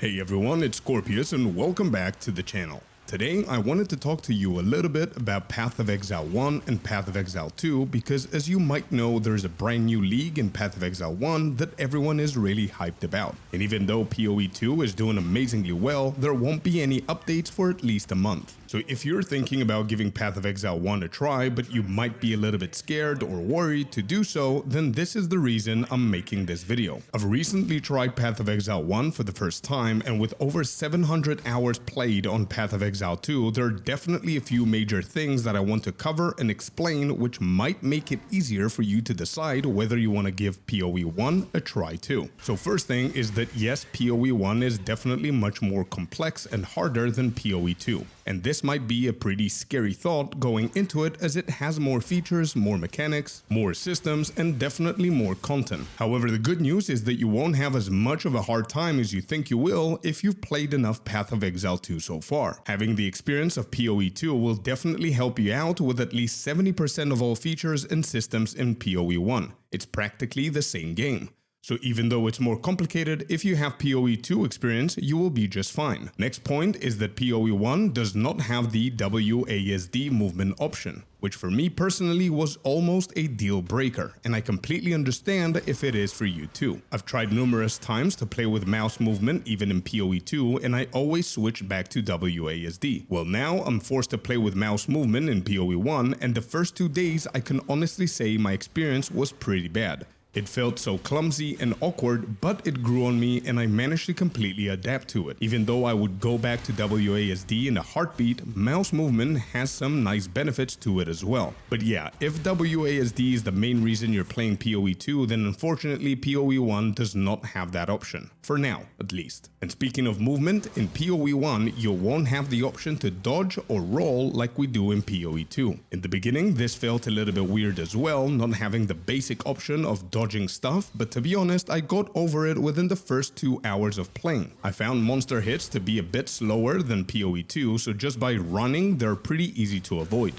Hey everyone, it's Scorpius and welcome back to the channel. Today I wanted to talk to you a little bit about Path of Exile 1 and Path of Exile 2 because as you might know there's a brand new league in Path of Exile 1 that everyone is really hyped about. And even though PoE 2 is doing amazingly well, there won't be any updates for at least a month. So if you're thinking about giving Path of Exile 1 a try but you might be a little bit scared or worried to do so, then this is the reason I'm making this video. I've recently tried Path of Exile 1 for the first time, and with over 700 hours played on Path of Exile 2, there are definitely a few major things that I want to cover and explain which might make it easier for you to decide whether you want to give PoE 1 a try too. So first thing is that yes, PoE 1 is definitely much more complex and harder than PoE 2. And this might be a pretty scary thought going into it as it has more features, more mechanics, more systems, and definitely more content. However, the good news is that you won't have as much of a hard time as you think you will if you've played enough Path of Exile 2 so far. Having the experience of PoE 2 will definitely help you out with at least 70% of all features and systems in PoE 1. It's practically the same game. So even though it's more complicated, if you have PoE 2 experience, you will be just fine. Next point is that PoE 1 does not have the WASD movement option, which for me personally was almost a deal breaker, and I completely understand if it is for you too. I've tried numerous times to play with mouse movement even in PoE 2, and I always switch back to WASD. Well, now I'm forced to play with mouse movement in PoE 1, and the first 2 days I can honestly say my experience was pretty bad. It felt so clumsy and awkward, but it grew on me and I managed to completely adapt to it. Even though I would go back to WASD in a heartbeat, mouse movement has some nice benefits to it as well. But yeah, if WASD is the main reason you're playing PoE 2, then unfortunately PoE 1 does not have that option. For now, at least. And speaking of movement, in PoE 1 you won't have the option to dodge or roll like we do in PoE 2. In the beginning this felt a little bit weird as well, not having the basic option of dodging stuff, but to be honest I got over it within the first 2 hours of playing. I found monster hits to be a bit slower than PoE 2, so just by running they're pretty easy to avoid.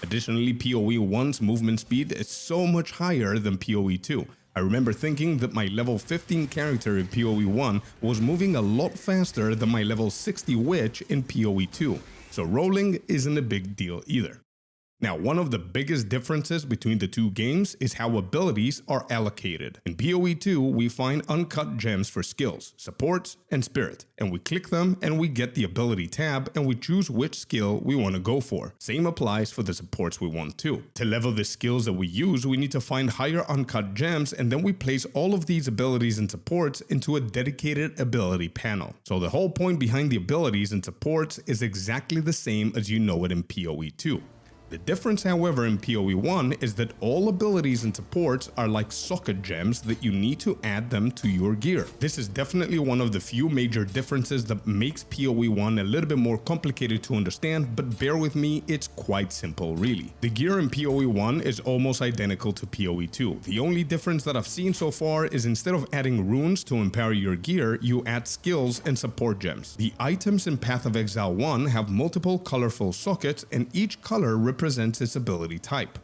Additionally, PoE 1's movement speed is so much higher than PoE 2. I remember thinking that my level 15 character in PoE 1 was moving a lot faster than my level 60 witch in PoE 2, so rolling isn't a big deal either. Now, one of the biggest differences between the two games is how abilities are allocated. In PoE 2, we find uncut gems for skills, supports, and spirit, and we click them and we get the ability tab and we choose which skill we want to go for. Same applies for the supports we want too. To level the skills that we use, we need to find higher uncut gems and then we place all of these abilities and supports into a dedicated ability panel. So the whole point behind the abilities and supports is exactly the same as you know it in PoE 2. The difference, however, in PoE 1 is that all abilities and supports are like socket gems that you need to add them to your gear. This is definitely one of the few major differences that makes PoE 1 a little bit more complicated to understand, but bear with me, it's quite simple really. The gear in PoE 1 is almost identical to PoE 2. The only difference that I've seen so far is instead of adding runes to empower your gear, you add skills and support gems. The items in Path of Exile 1 have multiple colorful sockets and each color represents its ability type.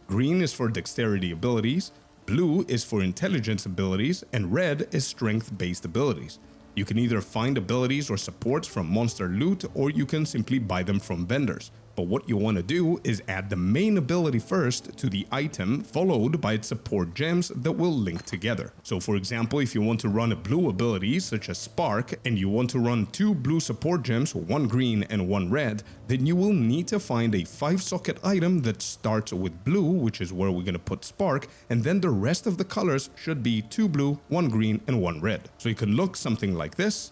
Green is for dexterity abilities, blue is for intelligence abilities, and red is strength-based abilities. You can either find abilities or supports from monster loot or you can simply buy them from vendors. But what you want to do is add the main ability first to the item, followed by its support gems that will link together. So for example, if you want to run a blue ability such as Spark and you want to run 2 blue support gems, 1 green and 1 red, then you will need to find a 5-socket item that starts with blue, which is where we're going to put Spark, and then the rest of the colors should be 2 blue, 1 green and 1 red. So you can look something like this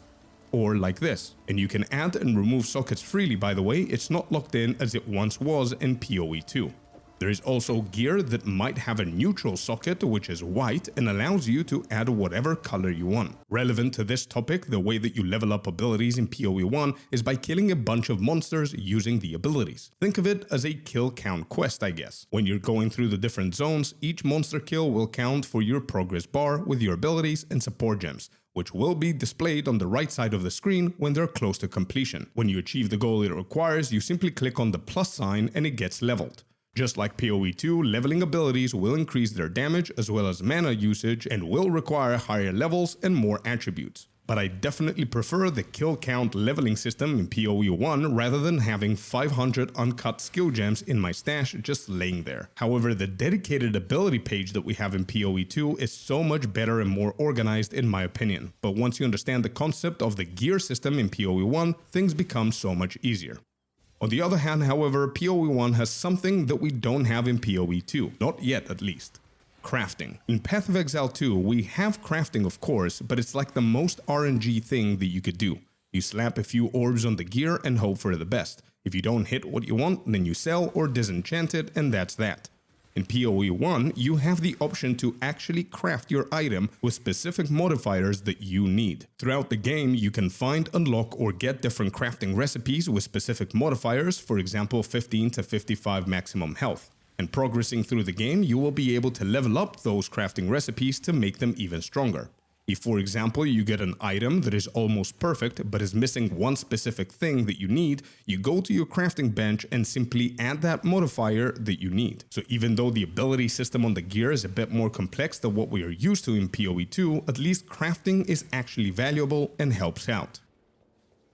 or like this. And you can add and remove sockets freely, by the way, it's not locked in as it once was in PoE 2. There is also gear that might have a neutral socket which is white and allows you to add whatever color you want. Relevant to this topic, the way that you level up abilities in PoE 1 is by killing a bunch of monsters using the abilities. Think of it as a kill count quest, I guess. When you're going through the different zones, each monster kill will count for your progress bar with your abilities and support gems, which will be displayed on the right side of the screen when they're close to completion. When you achieve the goal it requires, you simply click on the plus sign and it gets leveled. Just like PoE 2, leveling abilities will increase their damage as well as mana usage and will require higher levels and more attributes. But I definitely prefer the kill count leveling system in PoE 1 rather than having 500 uncut skill gems in my stash just laying there. However, the dedicated ability page that we have in PoE 2 is so much better and more organized in my opinion. But once you understand the concept of the gear system in PoE 1, things become so much easier. On the other hand, however, PoE 1 has something that we don't have in PoE 2, not yet at least. Crafting. In Path of Exile 2, we have crafting of course, but it's like the most RNG thing that you could do. You slap a few orbs on the gear and hope for the best. If you don't hit what you want, then you sell or disenchant it, and that's that. In PoE 1, you have the option to actually craft your item with specific modifiers that you need. Throughout the game, you can find, unlock, or get different crafting recipes with specific modifiers, for example 15 to 55 maximum health. And progressing through the game, you will be able to level up those crafting recipes to make them even stronger. If, for example, you get an item that is almost perfect but is missing one specific thing that you need, you go to your crafting bench and simply add that modifier that you need. So even though the ability system on the gear is a bit more complex than what we are used to in PoE 2, at least crafting is actually valuable and helps out.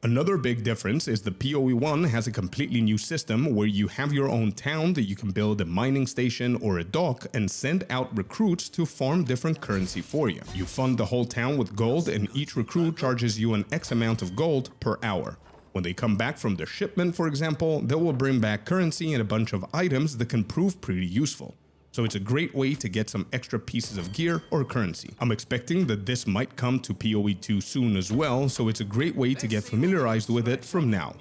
Another big difference is the PoE 1 has a completely new system where you have your own town that you can build a mining station or a dock and send out recruits to farm different currency for you. You fund the whole town with gold and each recruit charges you an X amount of gold per hour. When they come back from their shipment, for example, they will bring back currency and a bunch of items that can prove pretty useful. So it's a great way to get some extra pieces of gear or currency. I'm expecting that this might come to PoE 2 soon as well, so it's a great way to get familiarized with it from now.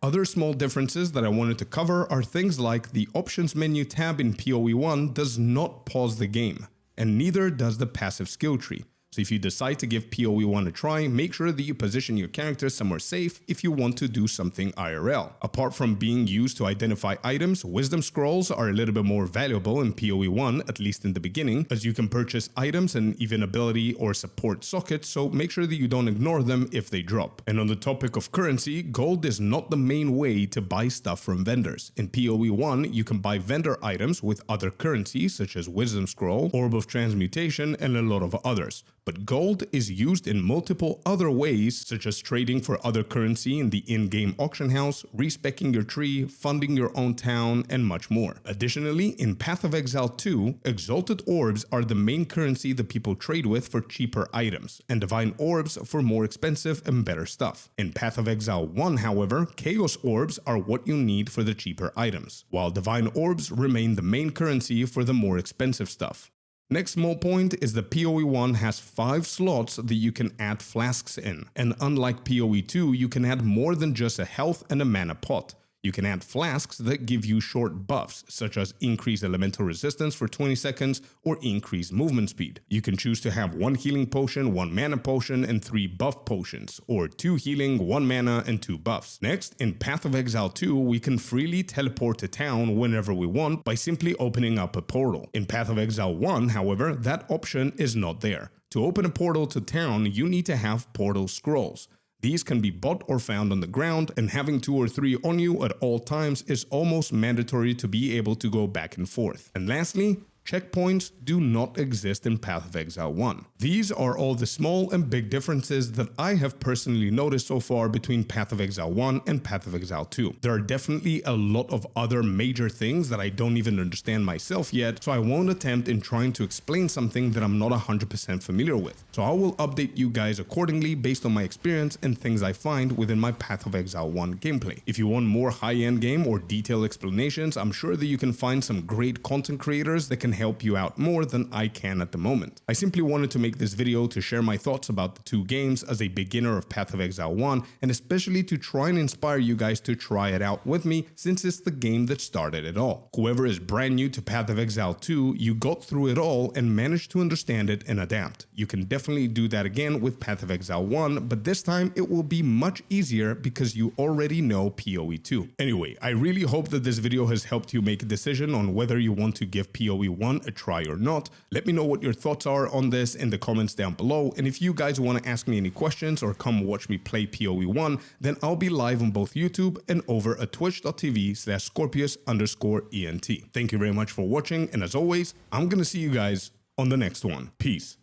Other small differences that I wanted to cover are things like the options menu tab in PoE 1 does not pause the game, and neither does the passive skill tree. So if you decide to give PoE 1 a try, make sure that you position your character somewhere safe if you want to do something IRL. Apart from being used to identify items, wisdom scrolls are a little bit more valuable in PoE 1, at least in the beginning, as you can purchase items and even ability or support sockets, so make sure that you don't ignore them if they drop. And on the topic of currency, gold is not the main way to buy stuff from vendors. In PoE 1, you can buy vendor items with other currencies such as wisdom scroll, orb of transmutation, and a lot of others. But gold is used in multiple other ways, such as trading for other currency in the in-game auction house, respeccing your tree, funding your own town, and much more. Additionally, in Path of Exile 2, exalted orbs are the main currency that people trade with for cheaper items, and divine orbs for more expensive and better stuff. In Path of Exile 1, however, chaos orbs are what you need for the cheaper items, while divine orbs remain the main currency for the more expensive stuff. Next small point is the PoE 1 has 5 slots that you can add flasks in, and unlike PoE 2, you can add more than just a health and a mana pot. You can add flasks that give you short buffs, such as increased elemental resistance for 20 seconds or increased movement speed. You can choose to have 1 healing potion, 1 mana potion, and 3 buff potions, or 2 healing, 1 mana, and 2 buffs. Next, in Path of Exile 2, we can freely teleport to town whenever we want by simply opening up a portal. In Path of Exile 1, however, that option is not there. To open a portal to town, you need to have portal scrolls. These can be bought or found on the ground, and having 2 or 3 on you at all times is almost mandatory to be able to go back and forth. And lastly, checkpoints do not exist in Path of Exile 1. These are all the small and big differences that I have personally noticed so far between Path of Exile 1 and Path of Exile 2. There are definitely a lot of other major things that I don't even understand myself yet, so I won't attempt in trying to explain something that I'm not 100% familiar with. So I will update you guys accordingly based on my experience and things I find within my Path of Exile 1 gameplay. If you want more high-end game or detailed explanations, I'm sure that you can find some great content creators that can help you out more than I can at the moment. I simply wanted to make this video to share my thoughts about the 2 games as a beginner of Path of Exile 1, and especially to try and inspire you guys to try it out with me, since it's the game that started it all. Whoever is brand new to Path of Exile 2, you got through it all and managed to understand it and adapt. You can definitely do that again with Path of Exile 1, but this time it will be much easier because you already know PoE 2. Anyway, I really hope that this video has helped you make a decision on whether you want to give PoE 1 a try or not. Let me know what your thoughts are on this in the comments down below, and if you guys want to ask me any questions or come watch me play PoE 1, then I'll be live on both YouTube and over at twitch.tv/Scorpius_ENT. Thank you very much for watching, and as always, I'm gonna see you guys on the next one. Peace.